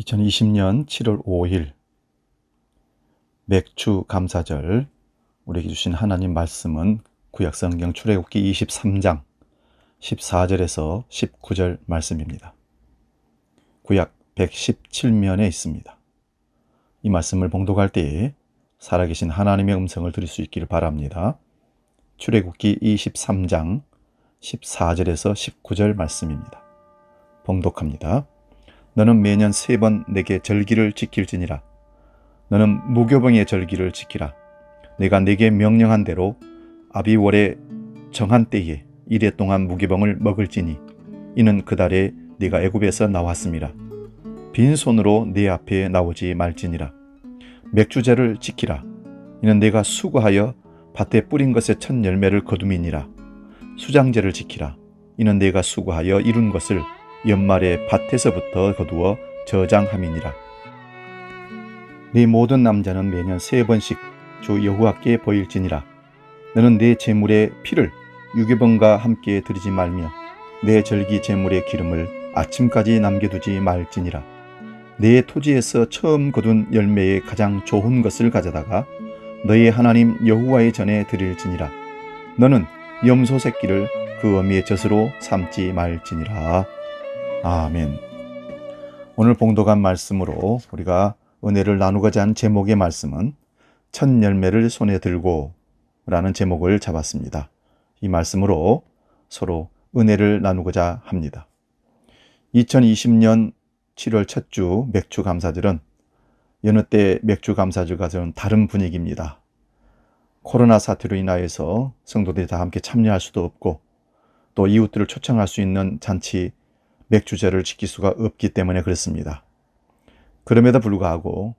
2020년 7월 5일 맥주 감사절, 우리에게 주신 하나님 말씀은 구약성경 출애굽기 23장 14절에서 19절 말씀입니다. 구약 117면에 있습니다. 이 말씀을 봉독할 때에 살아계신 하나님의 음성을 들을 수 있기를 바랍니다. 출애굽기 23장 14절에서 19절 말씀입니다. 봉독합니다. 너는 매년 3번 내게 절기를 지킬지니라. 너는 무교병의 절기를 지키라. 내가 내게 명령한 대로 아비월의 정한 때에 이래 동안 무교병을 먹을지니 이는 그 달에 네가 애굽에서 나왔음이라. 빈손으로 내 앞에 나오지 말지니라. 맥주제를 지키라. 이는 내가 수고하여 밭에 뿌린 것의 첫 열매를 거둠이니라. 수장제를 지키라. 이는 내가 수고하여 이룬 것을 연말에 밭에서부터 거두어 저장함이니라. 네 모든 남자는 매년 3번씩 주 여호와께 보일지니라. 너는 내 제물의 피를 유괴범과 함께 드리지 말며 내 절기 제물의 기름을 아침까지 남겨두지 말지니라. 내 토지에서 처음 거둔 열매의 가장 좋은 것을 가져다가 너의 하나님 여호와의 전에 드릴지니라. 너는 염소 새끼를 그 어미의 젖으로 삼지 말지니라. 아멘. 오늘 봉독한 말씀으로 우리가 은혜를 나누고자 한 제목의 말씀은 첫 열매를 손에 들고 라는 제목을 잡았습니다. 이 말씀으로 서로 은혜를 나누고자 합니다. 2020년 7월 첫 주 맥주 감사절은 여느 때 맥주 감사절과는 다른 분위기입니다. 코로나 사태로 인하여서 성도들이 다 함께 참여할 수도 없고 또 이웃들을 초청할 수 있는 잔치 맥주제를 지킬 수가 없기 때문에 그렇습니다. 그럼에도 불구하고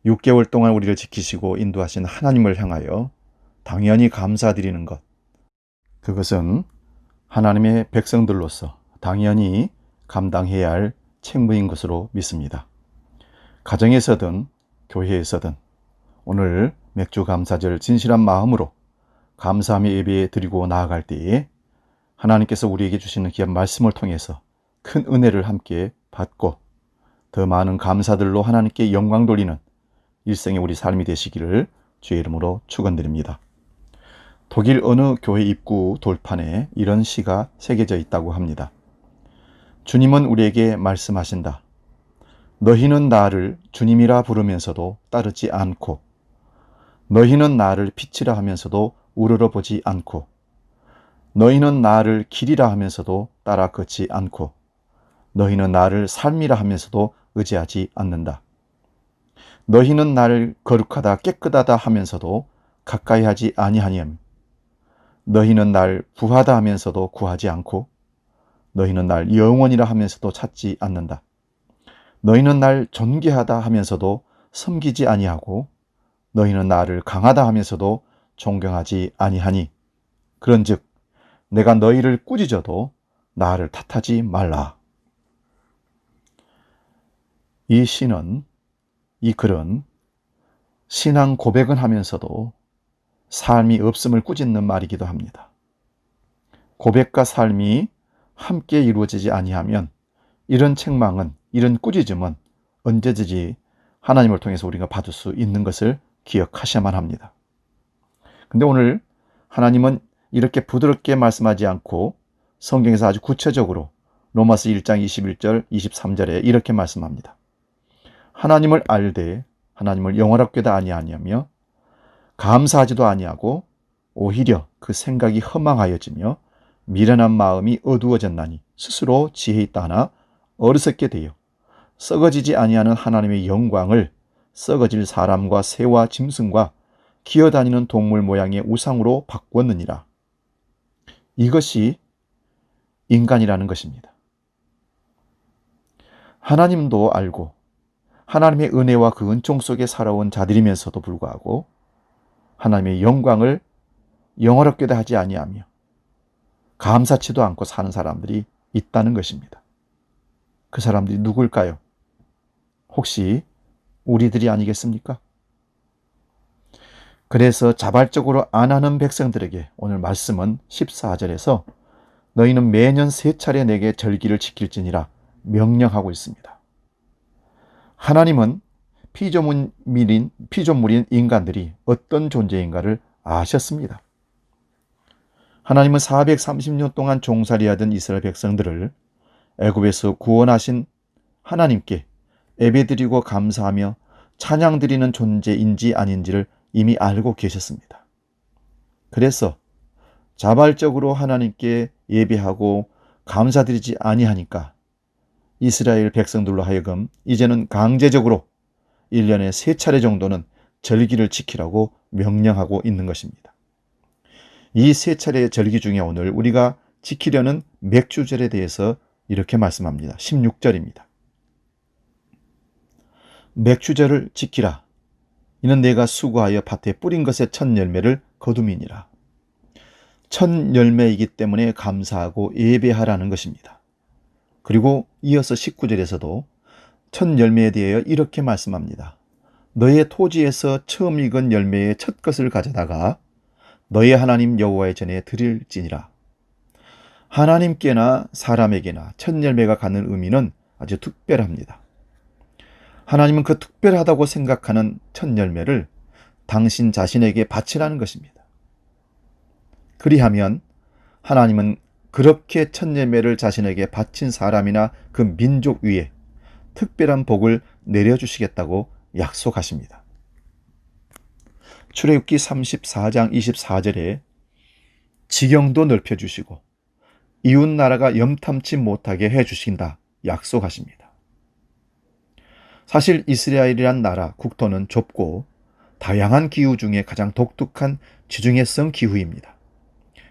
6개월 동안 우리를 지키시고 인도하신 하나님을 향하여 당연히 감사드리는 것, 그것은 하나님의 백성들로서 당연히 감당해야 할 책무인 것으로 믿습니다. 가정에서든 교회에서든 오늘 맥주 감사절 진실한 마음으로 감사함의 예배 드리고 나아갈 때에 하나님께서 우리에게 주시는 귀한 말씀을 통해서 큰 은혜를 함께 받고 더 많은 감사들로 하나님께 영광 돌리는 일생의 우리 삶이 되시기를 주의 이름으로 축원드립니다. 독일 어느 교회 입구 돌판에 이런 시가 새겨져 있다고 합니다. 주님은 우리에게 말씀하신다. 너희는 나를 주님이라 부르면서도 따르지 않고 너희는 나를 빛이라 하면서도 우러러 보지 않고 너희는 나를 길이라 하면서도 따라 걷지 않고 너희는 나를 삶이라 하면서도 의지하지 않는다. 너희는 나를 거룩하다 깨끗하다 하면서도 가까이 하지 아니하니함. 너희는 날 부하다 하면서도 구하지 않고 너희는 날 영원이라 하면서도 찾지 않는다. 너희는 날 존귀하다 하면서도 섬기지 아니하고 너희는 나를 강하다 하면서도 존경하지 아니하니 그런즉 내가 너희를 꾸짖어도 나를 탓하지 말라. 이 시는, 이 글은 신앙 고백은 하면서도 삶이 없음을 꾸짖는 말이기도 합니다. 고백과 삶이 함께 이루어지지 아니하면 이런 책망은, 이런 꾸짖음은 언제든지 하나님을 통해서 우리가 받을 수 있는 것을 기억하셔야만 합니다. 근데 오늘 하나님은 이렇게 부드럽게 말씀하지 않고 성경에서 아주 구체적으로 로마서 1장 21절, 23절에 이렇게 말씀합니다. 하나님을 알되 하나님을 영원하게도 아니하며 감사하지도 아니하고 오히려 그 생각이 허망하여지며 미련한 마음이 어두워졌나니 스스로 지혜 있다 하나 어리석게 되어 썩어지지 아니하는 하나님의 영광을 썩어질 사람과 새와 짐승과 기어다니는 동물 모양의 우상으로 바꾸었느니라. 이것이 인간이라는 것입니다. 하나님도 알고 하나님의 은혜와 그 은총 속에 살아온 자들이면서도 불구하고 하나님의 영광을 영어롭게도 하지 아니하며 감사치도 않고 사는 사람들이 있다는 것입니다. 그 사람들이 누굴까요? 혹시 우리들이 아니겠습니까? 그래서 자발적으로 안 하는 백성들에게 오늘 말씀은 14절에서 너희는 매년 3차례 내게 절기를 지킬지니라 명령하고 있습니다. 하나님은 피조물인 인간들이 어떤 존재인가를 아셨습니다. 하나님은 430년 동안 종살이하던 이스라엘 백성들을 애굽에서 구원하신 하나님께 예배드리고 감사하며 찬양드리는 존재인지 아닌지를 이미 알고 계셨습니다. 그래서 자발적으로 하나님께 예배하고 감사드리지 아니하니까 이스라엘 백성들로 하여금 이제는 강제적으로 1년에 3차례 정도는 절기를 지키라고 명령하고 있는 것입니다. 이 3차례의 절기 중에 오늘 우리가 지키려는 맥주절에 대해서 이렇게 말씀합니다. 16절입니다. 맥주절을 지키라. 이는 내가 수고하여 밭에 뿌린 것의 첫 열매를 거둠이니라. 첫 열매이기 때문에 감사하고 예배하라는 것입니다. 그리고 이어서 19절에서도 첫 열매에 대하여 이렇게 말씀합니다. 너의 토지에서 처음 익은 열매의 첫 것을 가져다가 너의 하나님 여호와의 전에 드릴지니라. 하나님께나 사람에게나 첫 열매가 갖는 의미는 아주 특별합니다. 하나님은 그 특별하다고 생각하는 첫 열매를 당신 자신에게 바치라는 것입니다. 그리하면 하나님은 그렇게 첫 열매를 자신에게 바친 사람이나 그 민족 위에 특별한 복을 내려주시겠다고 약속하십니다. 출애굽기 34장 24절에 지경도 넓혀주시고 이웃 나라가 염탐치 못하게 해주신다 약속하십니다. 사실 이스라엘이란 나라 국토는 좁고 다양한 기후 중에 가장 독특한 지중해성 기후입니다.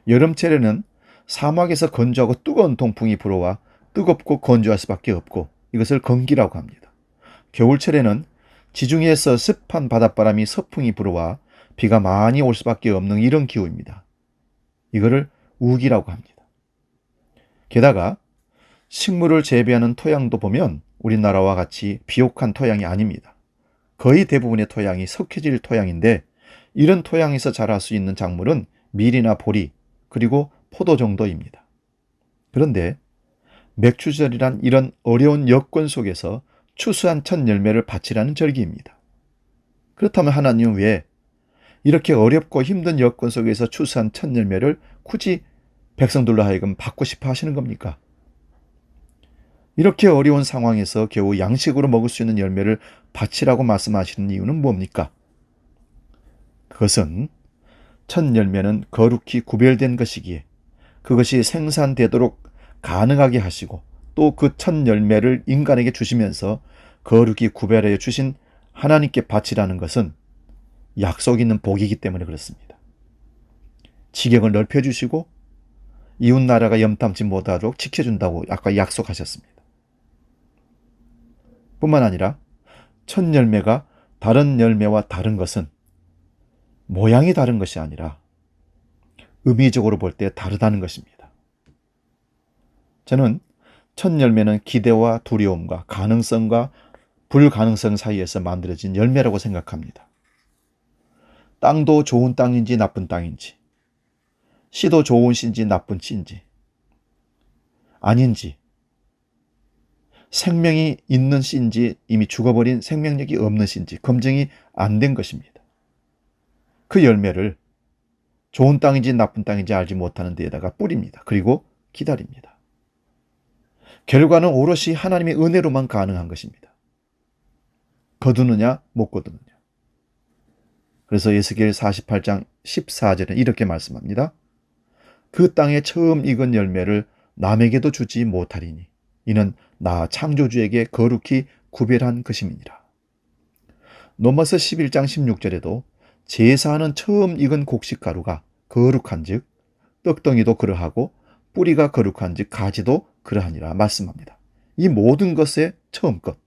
여름철에는 사막에서 건조하고 뜨거운 동풍이 불어와 뜨겁고 건조할 수밖에 없고 이것을 건기라고 합니다. 겨울철에는 지중해에서 습한 바닷바람이 서풍이 불어와 비가 많이 올 수밖에 없는 이런 기후입니다. 이거를 우기라고 합니다. 게다가 식물을 재배하는 토양도 보면 우리나라와 같이 비옥한 토양이 아닙니다. 거의 대부분의 토양이 석회질 토양인데 이런 토양에서 자랄 수 있는 작물은 밀이나 보리 그리고 포도 정도입니다. 그런데 맥주절이란 이런 어려운 여건 속에서 추수한 첫 열매를 바치라는 절기입니다. 그렇다면 하나님은 왜 이렇게 어렵고 힘든 여건 속에서 추수한 첫 열매를 굳이 백성들로 하여금 받고 싶어 하시는 겁니까? 이렇게 어려운 상황에서 겨우 양식으로 먹을 수 있는 열매를 바치라고 말씀하시는 이유는 뭡니까? 그것은 첫 열매는 거룩히 구별된 것이기에 그것이 생산되도록 가능하게 하시고 또 그 첫 열매를 인간에게 주시면서 거룩히 구별하여 주신 하나님께 바치라는 것은 약속 있는 복이기 때문에 그렇습니다. 지경을 넓혀주시고 이웃나라가 염탐치 못하도록 지켜준다고 아까 약속하셨습니다. 뿐만 아니라 첫 열매가 다른 열매와 다른 것은 모양이 다른 것이 아니라 의미적으로 볼 때 다르다는 것입니다. 저는 첫 열매는 기대와 두려움과 가능성과 불가능성 사이에서 만들어진 열매라고 생각합니다. 땅도 좋은 땅인지 나쁜 땅인지, 씨도 좋은 씨인지 나쁜 씨인지, 아닌지, 생명이 있는 씨인지 이미 죽어버린 생명력이 없는 씨인지 검증이 안 된 것입니다. 그 열매를 좋은 땅인지 나쁜 땅인지 알지 못하는 데에다가 뿌립니다. 그리고 기다립니다. 결과는 오롯이 하나님의 은혜로만 가능한 것입니다. 거두느냐 못 거두느냐. 그래서 에스겔 48장 14절에 이렇게 말씀합니다. 그 땅에 처음 익은 열매를 남에게도 주지 못하리니 이는 나 창조주에게 거룩히 구별한 것임이니라. 로마서 11장 16절에도 제사하는 처음 익은 곡식가루가 거룩한즉 떡덩이도 그러하고 뿌리가 거룩한즉 가지도 그러하니라 말씀합니다. 이 모든 것의 처음 것,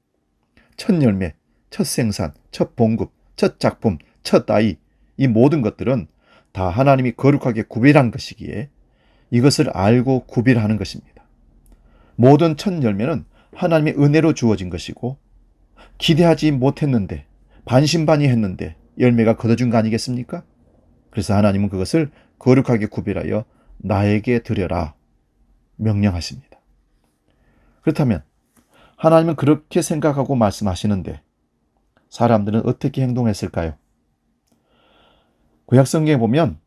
첫 열매, 첫 생산, 첫 봉급, 첫 작품, 첫 아이, 이 모든 것들은 다 하나님이 거룩하게 구별한 것이기에 이것을 알고 구별하는 것입니다. 모든 첫 열매는 하나님의 은혜로 주어진 것이고 기대하지 못했는데 반신반의했는데 열매가 거둬준 거 아니겠습니까? 그래서 하나님은 그것을 거룩하게 구별하여 나에게 드려라 명령하십니다. 그렇다면 하나님은 그렇게 생각하고 말씀하시는데 사람들은 어떻게 행동했을까요? 구약 성경에 보면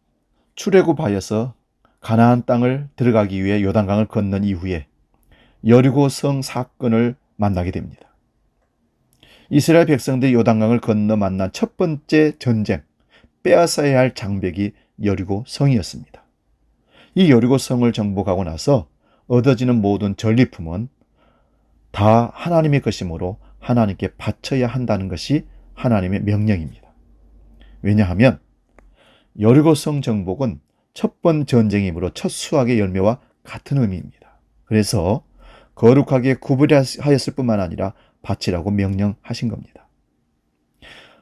출애굽하여서 가나안 땅을 들어가기 위해 요단강을 건넌 이후에 여리고 성 사건을 만나게 됩니다. 이스라엘 백성들이 요단강을 건너 만난 첫 번째 전쟁, 빼앗아야 할 장벽이 여리고 성이었습니다. 이 여리고 성을 정복하고 나서 얻어지는 모든 전리품은 다 하나님의 것이므로 하나님께 바쳐야 한다는 것이 하나님의 명령입니다. 왜냐하면 여리고 성 정복은 첫 번 전쟁이므로 첫 수확의 열매와 같은 의미입니다. 그래서 거룩하게 구별하였을 뿐만 아니라 바치라고 명령하신 겁니다.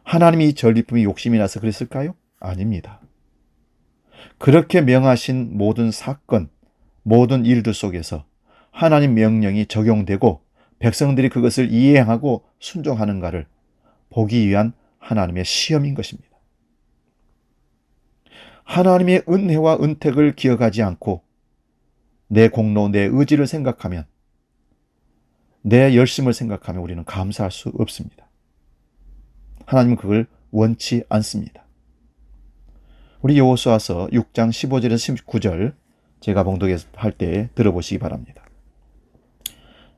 하나님이 이 전리품이 욕심이 나서 그랬을까요? 아닙니다. 그렇게 명하신 모든 사건, 모든 일들 속에서 하나님 명령이 적용되고 백성들이 그것을 이행하고 순종하는가를 보기 위한 하나님의 시험인 것입니다. 하나님의 은혜와 은택을 기억하지 않고 내 공로, 내 의지를 생각하면, 내 열심을 생각하면 우리는 감사할 수 없습니다. 하나님은 그걸 원치 않습니다. 우리 여호수아서 6장 15절에서 19절 제가 봉독할 때 들어보시기 바랍니다.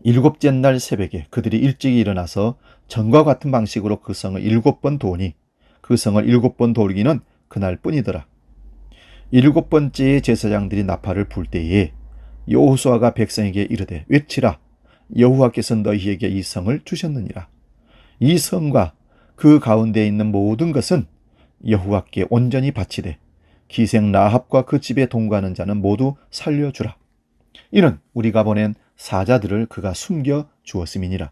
일곱째 날 새벽에 그들이 일찍 일어나서 전과 같은 방식으로 그 성을 7번 도니 그 성을 7번 돌기는 그날뿐이더라. 7번째의 제사장들이 나팔을 불 때에 여호수아가 백성에게 이르되 외치라. 여호와께서 너희에게 이 성을 주셨느니라. 이 성과 그 가운데 있는 모든 것은 여호와께 온전히 바치되 기생 라합과 그 집에 동거하는 자는 모두 살려주라. 이는 우리가 보낸 사자들을 그가 숨겨 주었음이니라.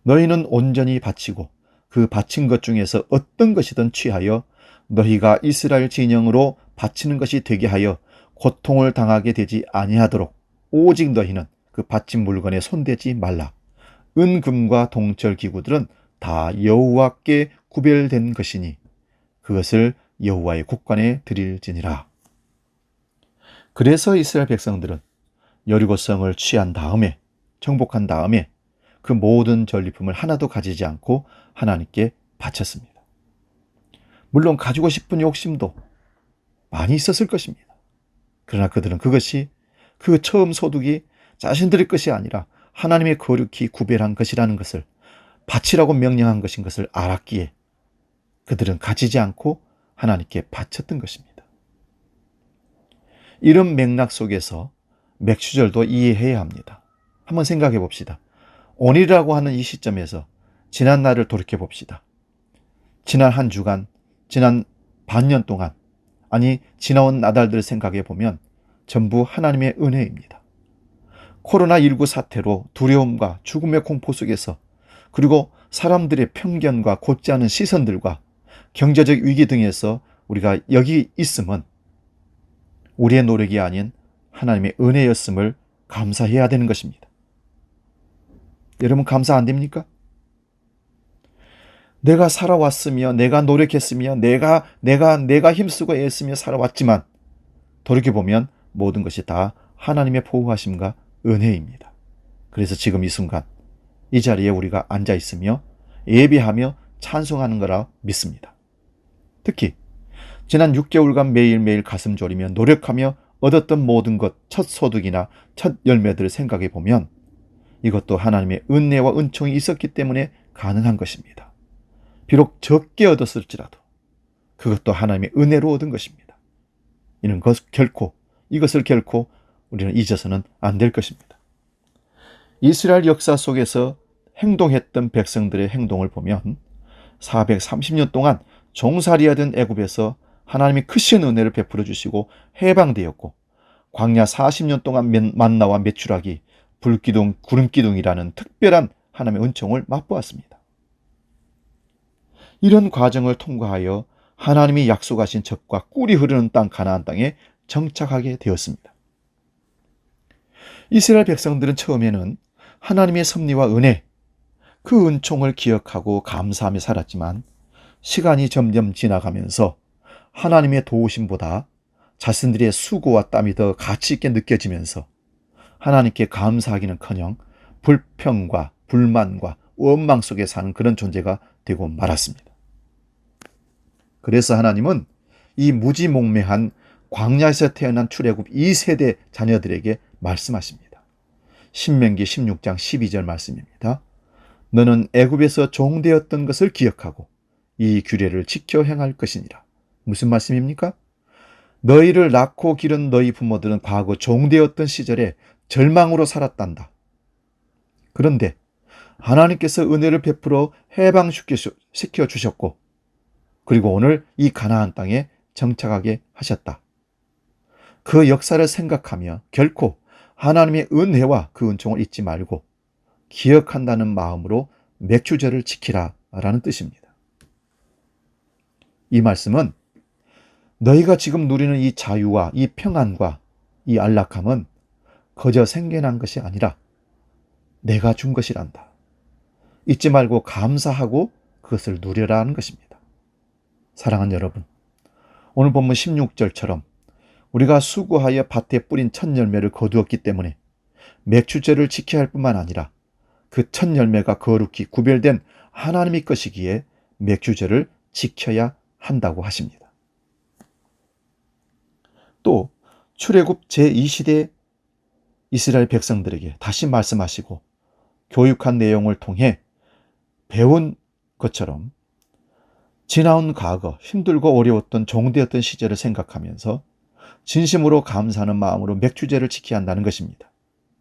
너희는 온전히 바치고 그 바친 것 중에서 어떤 것이든 취하여 너희가 이스라엘 진영으로 바치는 것이 되게 하여 고통을 당하게 되지 아니하도록 오직 너희는 그 바친 물건에 손대지 말라. 은금과 동철 기구들은 다 여호와께 구별된 것이니 그것을 여호와의 국관에 드릴지니라. 그래서 이스라엘 백성들은 여리고성을 취한 다음에, 정복한 다음에 그 모든 전리품을 하나도 가지지 않고 하나님께 바쳤습니다. 물론 가지고 싶은 욕심도 많이 있었을 것입니다. 그러나 그들은 그것이 그 처음 소득이 자신들의 것이 아니라 하나님의 거룩히 구별한 것이라는 것을, 바치라고 명령한 것인 것을 알았기에 그들은 가지지 않고 하나님께 바쳤던 것입니다. 이런 맥락 속에서 맥주절도 이해해야 합니다. 한번 생각해 봅시다. 오늘이라고 하는 이 시점에서 지난 날을 돌이켜 봅시다. 지난 한 주간, 지난 반년 동안, 아니 지나온 나달들을 생각해 보면 전부 하나님의 은혜입니다. 코로나19 사태로 두려움과 죽음의 공포 속에서, 그리고 사람들의 편견과 곧지 않은 시선들과 경제적 위기 등에서 우리가 여기 있음은 우리의 노력이 아닌 하나님의 은혜였음을 감사해야 되는 것입니다. 여러분 감사 안 됩니까? 내가 살아왔으며 내가 노력했으며 내가 힘쓰고 애쓰며 살아왔지만 돌이켜보면 모든 것이 다 하나님의 보호하심과 은혜입니다. 그래서 지금 이 순간 이 자리에 우리가 앉아 있으며 예배하며 찬송하는 거라 믿습니다. 특히 지난 6개월간 매일매일 가슴 졸이며 노력하며 얻었던 모든 것, 첫 소득이나 첫 열매들을 생각해 보면 이것도 하나님의 은혜와 은총이 있었기 때문에 가능한 것입니다. 비록 적게 얻었을지라도 그것도 하나님의 은혜로 얻은 것입니다. 이것을 결코 우리는 잊어서는 안 될 것입니다. 이스라엘 역사 속에서 행동했던 백성들의 행동을 보면 430년 동안 종살이하던 애굽에서 하나님이 크신 은혜를 베풀어 주시고 해방되었고, 광야 40년 동안 만나와 메추라기, 불기둥, 구름기둥이라는 특별한 하나님의 은총을 맛보았습니다. 이런 과정을 통과하여 하나님이 약속하신 적과 꿀이 흐르는 땅 가나안 땅에 정착하게 되었습니다. 이스라엘 백성들은 처음에는 하나님의 섭리와 은혜, 그 은총을 기억하고 감사하며 살았지만 시간이 점점 지나가면서 하나님의 도우심보다 자신들의 수고와 땀이 더 가치 있게 느껴지면서 하나님께 감사하기는커녕 불평과 불만과 원망 속에 사는 그런 존재가 되고 말았습니다. 그래서 하나님은 이 무지몽매한 광야에서 태어난 출애굽 2세대 자녀들에게 말씀하십니다. 신명기 16장 12절 말씀입니다. 너는 애굽에서 종되었던 것을 기억하고 이 규례를 지켜 행할 것이니라. 무슨 말씀입니까? 너희를 낳고 기른 너희 부모들은 과거 종되었던 시절에 절망으로 살았단다. 그런데 하나님께서 은혜를 베풀어 해방시켜 주셨고, 그리고 오늘 이 가나안 땅에 정착하게 하셨다. 그 역사를 생각하며 결코 하나님의 은혜와 그 은총을 잊지 말고 기억한다는 마음으로 맥주제를 지키라 라는 뜻입니다. 이 말씀은 너희가 지금 누리는 이 자유와 이 평안과 이 안락함은 거저 생겨난 것이 아니라 내가 준 것이란다. 잊지 말고 감사하고 그것을 누려라는 것입니다. 사랑하는 여러분, 오늘 본문 16절처럼 우리가 수고하여 밭에 뿌린 첫 열매를 거두었기 때문에 맥주제를 지켜야 할 뿐만 아니라 그 첫 열매가 거룩히 구별된 하나님의 것이기에 맥주제를 지켜야 한다고 하십니다. 또 출애굽 제2시대 이스라엘 백성들에게 다시 말씀하시고 교육한 내용을 통해 배운 것처럼 지나온 과거 힘들고 어려웠던 종되었던 시절을 생각하면서 진심으로 감사하는 마음으로 맥주제를 지켜야 한다는 것입니다.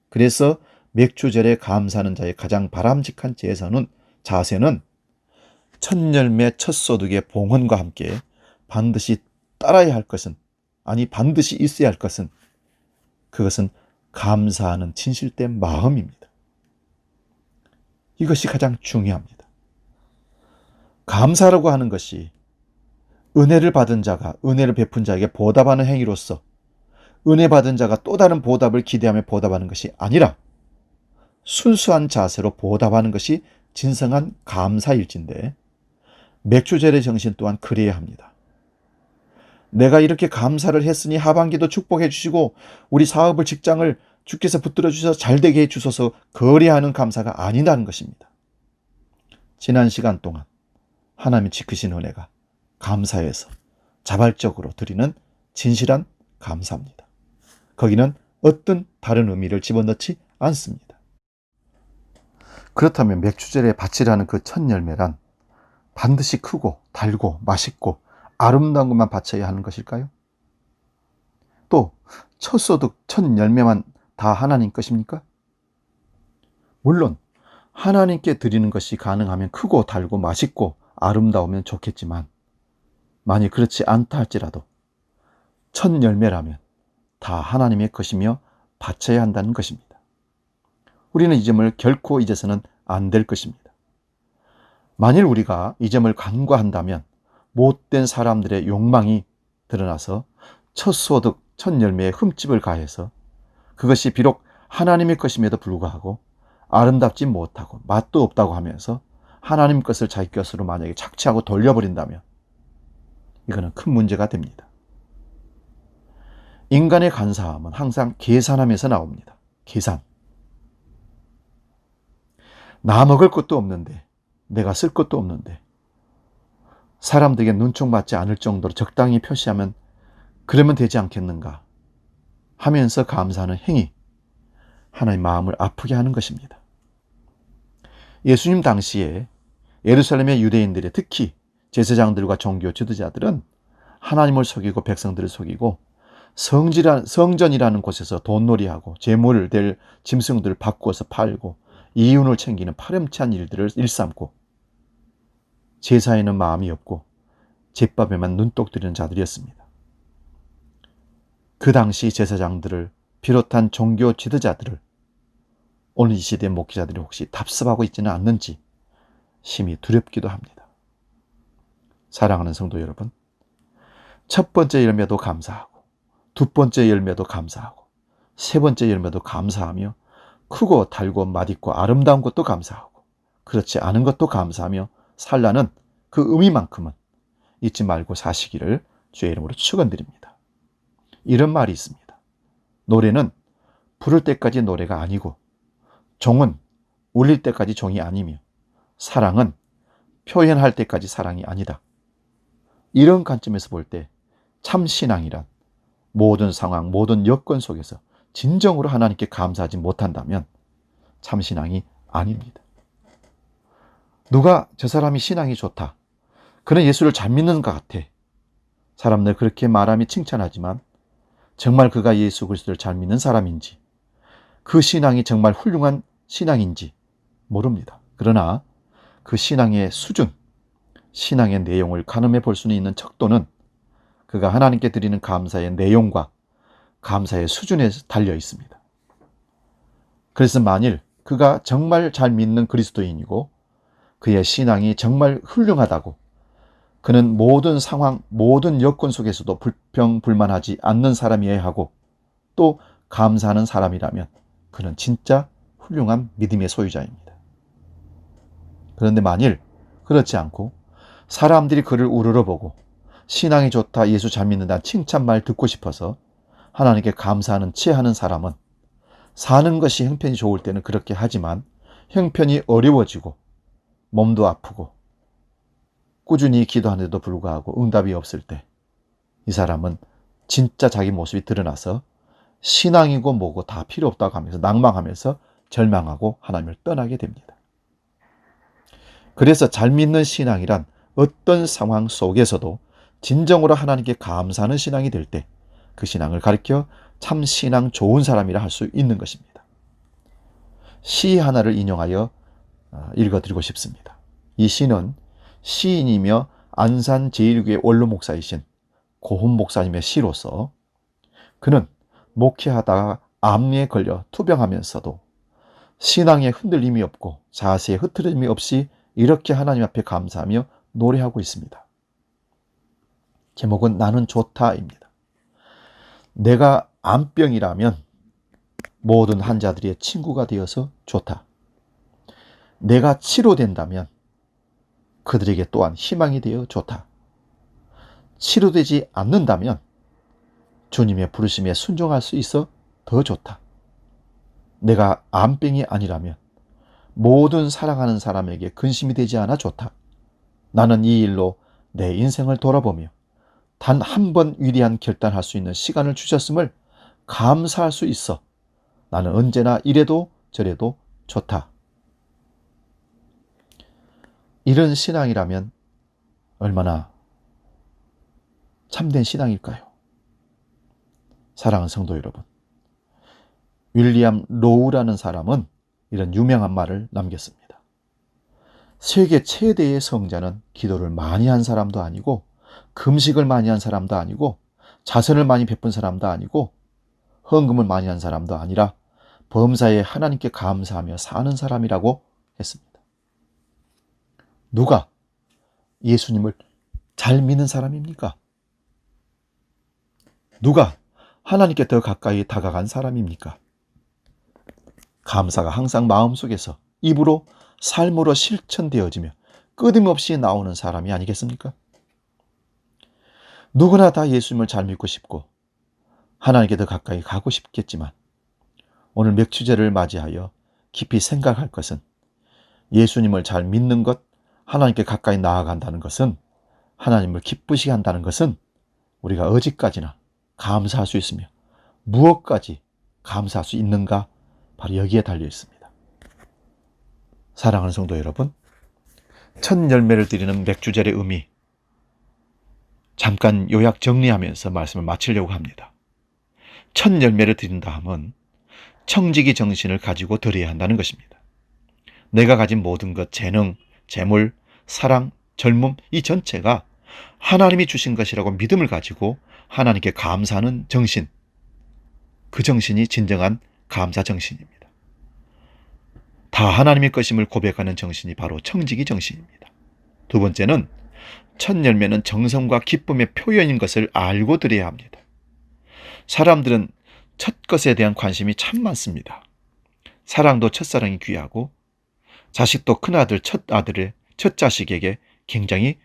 그래서 맥주절에 감사하는 자의 가장 바람직한 자세는 첫 열매 첫 소득의 봉헌과 함께 반드시 따라야 할 것은, 아니 반드시 있어야 할 것은, 그것은 감사하는 진실된 마음입니다. 이것이 가장 중요합니다. 감사라고 하는 것이 은혜를 받은 자가 은혜를 베푼 자에게 보답하는 행위로서 은혜 받은 자가 또 다른 보답을 기대하며 보답하는 것이 아니라 순수한 자세로 보답하는 것이 진정한 감사일진데, 맥주절의 정신 또한 그래야 합니다. 내가 이렇게 감사를 했으니 하반기도 축복해 주시고 우리 사업을 직장을 주께서 붙들어 주셔서 잘되게 해 주소서 거래하는 감사가 아니라는 것입니다. 지난 시간 동안 하나님이 지키신 은혜가 감사해서 자발적으로 드리는 진실한 감사입니다. 거기는 어떤 다른 의미를 집어넣지 않습니다. 그렇다면 맥주절에 바치라는 그 첫 열매란 반드시 크고 달고 맛있고 아름다운 것만 바쳐야 하는 것일까요? 또 첫 소득, 첫 열매만 다 하나님 것입니까? 물론 하나님께 드리는 것이 가능하면 크고 달고 맛있고 아름다우면 좋겠지만, 만약 그렇지 않다 할지라도 첫 열매라면 다 하나님의 것이며 바쳐야 한다는 것입니다. 우리는 이 점을 결코 잊어서는 안 될 것입니다. 만일 우리가 이 점을 간과한다면 못된 사람들의 욕망이 드러나서 첫 소득, 첫 열매에 흠집을 가해서 그것이 비록 하나님의 것임에도 불구하고 아름답지 못하고 맛도 없다고 하면서 하나님 것을 자기 것으로 만약에 착취하고 돌려버린다면 이거는 큰 문제가 됩니다. 인간의 간사함은 항상 계산하면서 나옵니다. 계산. 나 먹을 것도 없는데, 내가 쓸 것도 없는데 사람들에게 눈총받지 않을 정도로 적당히 표시하면 그러면 되지 않겠는가 하면서 감사하는 행위, 하나님의 마음을 아프게 하는 것입니다. 예수님 당시에 예루살렘의 유대인들이, 특히 제사장들과 종교 지도자들은 하나님을 속이고 백성들을 속이고 성전이라는 곳에서 돈놀이하고 재물을 될 짐승들을 바꾸어서 팔고 이윤을 챙기는 파렴치한 일들을 일삼고 제사에는 마음이 없고 제밥에만 눈독 들이는 자들이었습니다. 그 당시 제사장들을 비롯한 종교 지도자들을 오늘 이 시대의 목회자들이 혹시 답습하고 있지는 않는지 심히 두렵기도 합니다. 사랑하는 성도 여러분, 첫 번째 열매도 감사하고 두 번째 열매도 감사하고 세 번째 열매도 감사하며 크고 달고 맛있고 아름다운 것도 감사하고 그렇지 않은 것도 감사하며 살라는 그 의미만큼은 잊지 말고 사시기를 주의 이름으로 축원드립니다. 이런 말이 있습니다. 노래는 부를 때까지 노래가 아니고 종은 울릴 때까지 종이 아니며 사랑은 표현할 때까지 사랑이 아니다. 이런 관점에서 볼 때 참 신앙이란 모든 상황, 모든 여건 속에서 진정으로 하나님께 감사하지 못한다면 참 신앙이 아닙니다. 누가 저 사람이 신앙이 좋다, 그는 예수를 잘 믿는 것 같아, 사람들 그렇게 말하며 칭찬하지만 정말 그가 예수 그리스도를 잘 믿는 사람인지, 그 신앙이 정말 훌륭한 신앙인지 모릅니다. 그러나 그 신앙의 수준, 신앙의 내용을 가늠해 볼 수는 있는 척도는 그가 하나님께 드리는 감사의 내용과 감사의 수준에 달려 있습니다. 그래서 만일 그가 정말 잘 믿는 그리스도인이고 그의 신앙이 정말 훌륭하다고, 그는 모든 상황, 모든 여건 속에서도 불평불만하지 않는 사람이어야 하고 또 감사하는 사람이라면 그는 진짜 훌륭한 믿음의 소유자입니다. 그런데 만일 그렇지 않고 사람들이 그를 우러러보고 신앙이 좋다, 예수 잘 믿는다 칭찬말 듣고 싶어서 하나님께 감사하는 체하는 사람은 사는 것이 형편이 좋을 때는 그렇게 하지만 형편이 어려워지고 몸도 아프고 꾸준히 기도하는데도 불구하고 응답이 없을 때 이 사람은 진짜 자기 모습이 드러나서 신앙이고 뭐고 다 필요 없다고 하면서 낭망하면서 절망하고 하나님을 떠나게 됩니다. 그래서 잘 믿는 신앙이란 어떤 상황 속에서도 진정으로 하나님께 감사하는 신앙이 될 때 그 신앙을 가리켜 참 신앙 좋은 사람이라 할 수 있는 것입니다. 시 하나를 인용하여 읽어드리고 싶습니다. 이 시는 시인이며 안산 제1교회 원로 목사이신 고훈 목사님의 시로서 그는 목회하다가 암에 걸려 투병하면서도 신앙에 흔들림이 없고 자세에 흐트러짐이 없이 이렇게 하나님 앞에 감사하며 노래하고 있습니다. 제목은 나는 좋다입니다. 내가 암병이라면 모든 환자들의 친구가 되어서 좋다. 내가 치료된다면 그들에게 또한 희망이 되어 좋다. 치료되지 않는다면 주님의 부르심에 순종할 수 있어 더 좋다. 내가 암병이 아니라면 모든 사랑하는 사람에게 근심이 되지 않아 좋다. 나는 이 일로 내 인생을 돌아보며 단 한 번 위대한 결단할 수 있는 시간을 주셨음을 감사할 수 있어 나는 언제나 이래도 저래도 좋다. 이런 신앙이라면 얼마나 참된 신앙일까요? 사랑하는 성도 여러분, 윌리엄 로우라는 사람은 이런 유명한 말을 남겼습니다. 세계 최대의 성자는 기도를 많이 한 사람도 아니고 금식을 많이 한 사람도 아니고 자선을 많이 베푼 사람도 아니고 헌금을 많이 한 사람도 아니라 범사에 하나님께 감사하며 사는 사람이라고 했습니다. 누가 예수님을 잘 믿는 사람입니까? 누가 하나님께 더 가까이 다가간 사람입니까? 감사가 항상 마음속에서 입으로 삶으로 실천되어지며 끊임없이 나오는 사람이 아니겠습니까? 누구나 다 예수님을 잘 믿고 싶고 하나님께 더 가까이 가고 싶겠지만 오늘 맥주제를 맞이하여 깊이 생각할 것은 예수님을 잘 믿는 것, 하나님께 가까이 나아간다는 것은, 하나님을 기쁘시게 한다는 것은 우리가 어디까지나 감사할 수 있으며 무엇까지 감사할 수 있는가, 바로 여기에 달려 있습니다. 사랑하는 성도 여러분, 첫 열매를 드리는 맥주절의 의미 잠깐 요약 정리하면서 말씀을 마치려고 합니다. 첫 열매를 드린다 함은 청지기 정신을 가지고 드려야 한다는 것입니다. 내가 가진 모든 것, 재능, 재물, 사랑, 젊음, 이 전체가 하나님이 주신 것이라고 믿음을 가지고 하나님께 감사하는 정신, 그 정신이 진정한 감사 정신입니다. 다 하나님의 것임을 고백하는 정신이 바로 청지기 정신입니다. 두 번째는 첫 열매는 정성과 기쁨의 표현인 것을 알고 드려야 합니다. 사람들은 첫 것에 대한 관심이 참 많습니다. 사랑도 첫사랑이 귀하고 자식도 큰아들, 첫아들의 첫 자식에게 굉장히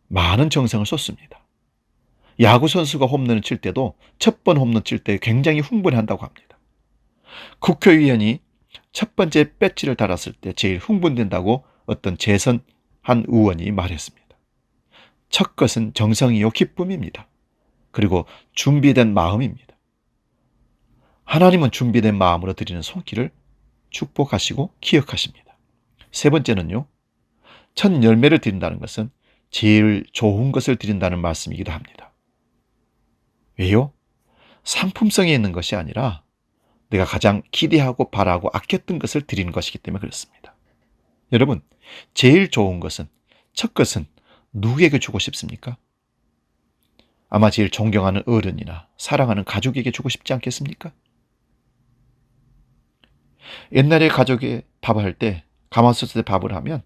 많은 정성을 쏟습니다. 야구선수가 홈런을 칠 때도 첫 번 홈런 칠 때 굉장히 흥분한다고 합니다. 국회의원이 첫 번째 배지를 달았을 때 제일 흥분된다고 어떤 재선 한 의원이 말했습니다. 첫 것은 정성이요 기쁨입니다. 그리고 준비된 마음입니다. 하나님은 준비된 마음으로 드리는 손길을 축복하시고 기억하십니다. 세 번째는요, 첫 열매를 드린다는 것은 제일 좋은 것을 드린다는 말씀이기도 합니다. 왜요? 상품성에 있는 것이 아니라 내가 가장 기대하고 바라고 아꼈던 것을 드리는 것이기 때문에 그렇습니다. 여러분, 제일 좋은 것은, 첫 것은 누구에게 주고 싶습니까? 아마 제일 존경하는 어른이나 사랑하는 가족에게 주고 싶지 않겠습니까? 옛날에 가족이 밥을 할 때, 가마솥에 밥을 하면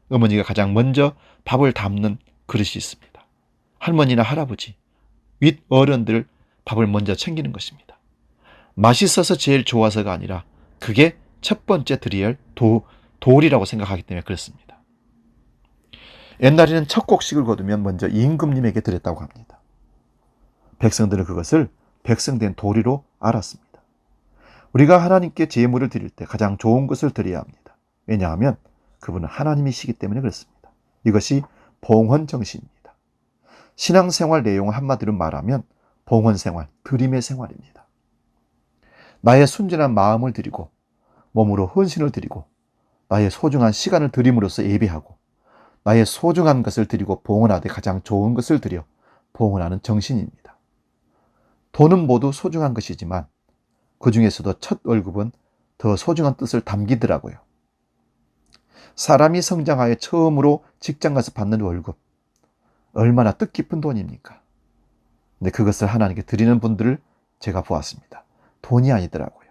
어머니가 가장 먼저 밥을 담는 그릇이 있습니다. 할머니나 할아버지, 윗 어른들 밥을 먼저 챙기는 것입니다. 맛있어서 제일 좋아서가 아니라 그게 첫 번째 드려야 할 도리라고 생각하기 때문에 그렇습니다. 옛날에는 첫 곡식을 거두면 먼저 임금님에게 드렸다고 합니다. 백성들은 그것을 백성된 도리로 알았습니다. 우리가 하나님께 제물을 드릴 때 가장 좋은 것을 드려야 합니다. 왜냐하면 그분은 하나님이시기 때문에 그렇습니다. 이것이 봉헌 정신입니다. 신앙생활 내용을 한마디로 말하면 봉헌 생활, 드림의 생활입니다. 나의 순전한 마음을 드리고 몸으로 헌신을 드리고 나의 소중한 시간을 드림으로써 예배하고 나의 소중한 것을 드리고 봉헌하되 가장 좋은 것을 드려 봉헌하는 정신입니다. 돈은 모두 소중한 것이지만 그 중에서도 첫 월급은 더 소중한 뜻을 담기더라고요. 사람이 성장하여 처음으로 직장 가서 받는 월급, 얼마나 뜻깊은 돈입니까? 근데 그것을 하나님께 드리는 분들을 제가 보았습니다. 돈이 아니더라고요.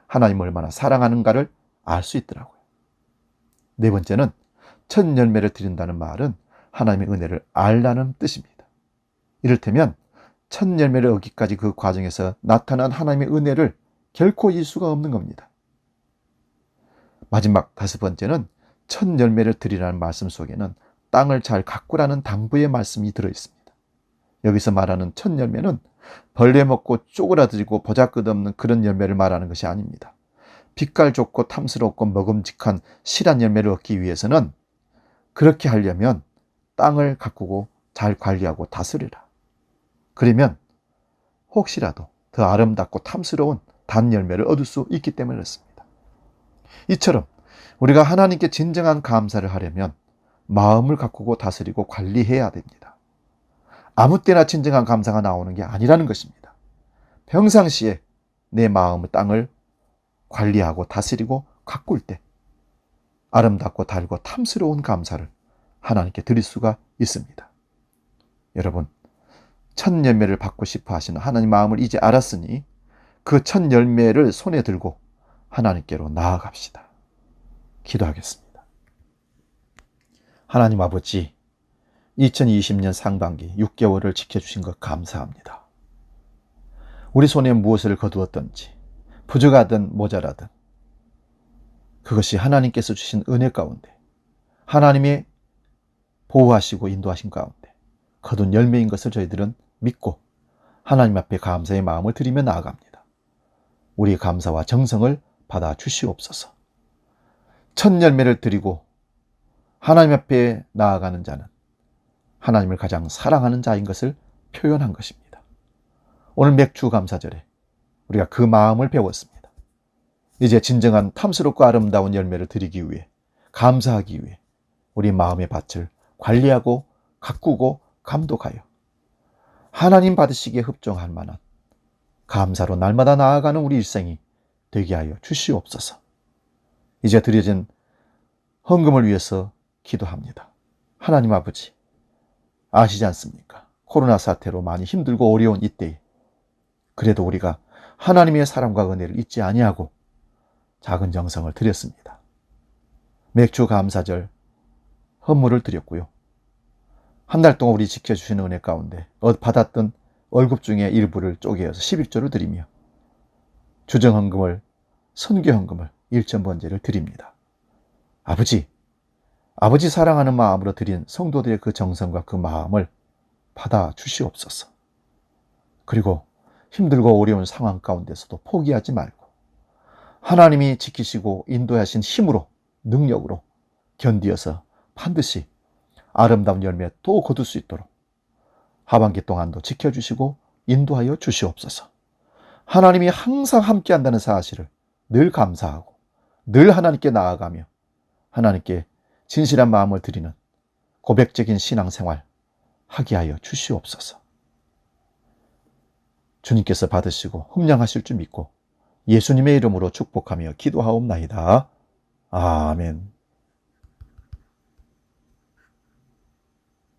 하나님을 얼마나 사랑하는가를 알 수 있더라고요. 네 번째는 첫 열매를 드린다는 말은 하나님의 은혜를 알라는 뜻입니다. 이를테면 첫 열매를 얻기까지 그 과정에서 나타난 하나님의 은혜를 결코 잊을 수가 없는 겁니다. 마지막 다섯 번째는 첫 열매를 드리라는 말씀 속에는 땅을 잘 가꾸라는 당부의 말씀이 들어있습니다. 여기서 말하는 첫 열매는 벌레 먹고 쪼그라들고 보잘것없는 그런 열매를 말하는 것이 아닙니다. 빛깔 좋고 탐스럽고 먹음직한 실한 열매를 얻기 위해서는 그렇게 하려면 땅을 가꾸고 잘 관리하고 다스리라. 그러면 혹시라도 더 아름답고 탐스러운 단 열매를 얻을 수 있기 때문에 그렇습니다. 이처럼 우리가 하나님께 진정한 감사를 하려면 마음을 가꾸고 다스리고 관리해야 됩니다. 아무 때나 진정한 감사가 나오는 게 아니라는 것입니다. 평상시에 내 마음의 땅을 관리하고 다스리고 가꿀 때 아름답고 달고 탐스러운 감사를 하나님께 드릴 수가 있습니다. 여러분, 첫 열매를 받고 싶어 하시는 하나님 마음을 이제 알았으니 그 첫 열매를 손에 들고 하나님께로 나아갑시다. 기도하겠습니다. 하나님 아버지, 2020년 상반기 6개월을 지켜주신 것 감사합니다. 우리 손에 무엇을 거두었든지 부족하든 모자라든 그것이 하나님께서 주신 은혜 가운데 하나님의 보호하시고 인도하신 가운데 거둔 열매인 것을 저희들은 믿고 하나님 앞에 감사의 마음을 드리며 나아갑니다. 우리의 감사와 정성을 받아 주시옵소서. 첫 열매를 드리고 하나님 앞에 나아가는 자는 하나님을 가장 사랑하는 자인 것을 표현한 것입니다. 오늘 맥주 감사절에 우리가 그 마음을 배웠습니다. 이제 진정한 탐스럽고 아름다운 열매를 드리기 위해, 감사하기 위해 우리 마음의 밭을 관리하고 가꾸고 감독하여 하나님 받으시기에 흡족할 만한 감사로 날마다 나아가는 우리 일생이 되게 하여 주시옵소서. 이제 드려진 헌금을 위해서 기도합니다. 하나님 아버지, 아시지 않습니까? 코로나 사태로 많이 힘들고 어려운 이때에 그래도 우리가 하나님의 사랑과 은혜를 잊지 아니하고 작은 정성을 드렸습니다. 맥주 감사절 헌물을 드렸고요. 한 달 동안 우리 지켜주시는 은혜 가운데 받았던 월급 중에 일부를 쪼개어서 11조를 드리며 주정헌금을, 선교헌금을 1,000번제를 드립니다. 아버지 사랑하는 마음으로 드린 성도들의 그 정성과 그 마음을 받아 주시옵소서. 그리고 힘들고 어려운 상황 가운데서도 포기하지 말고 하나님이 지키시고 인도하신 힘으로, 능력으로 견디어서 반드시 아름다운 열매 또 거둘 수 있도록 하반기 동안도 지켜주시고 인도하여 주시옵소서. 하나님이 항상 함께한다는 사실을 늘 감사하고 늘 하나님께 나아가며 하나님께 진실한 마음을 드리는 고백적인 신앙생활 하게 하여 주시옵소서. 주님께서 받으시고 흠량하실 줄 믿고 예수님의 이름으로 축복하며 기도하옵나이다. 아멘.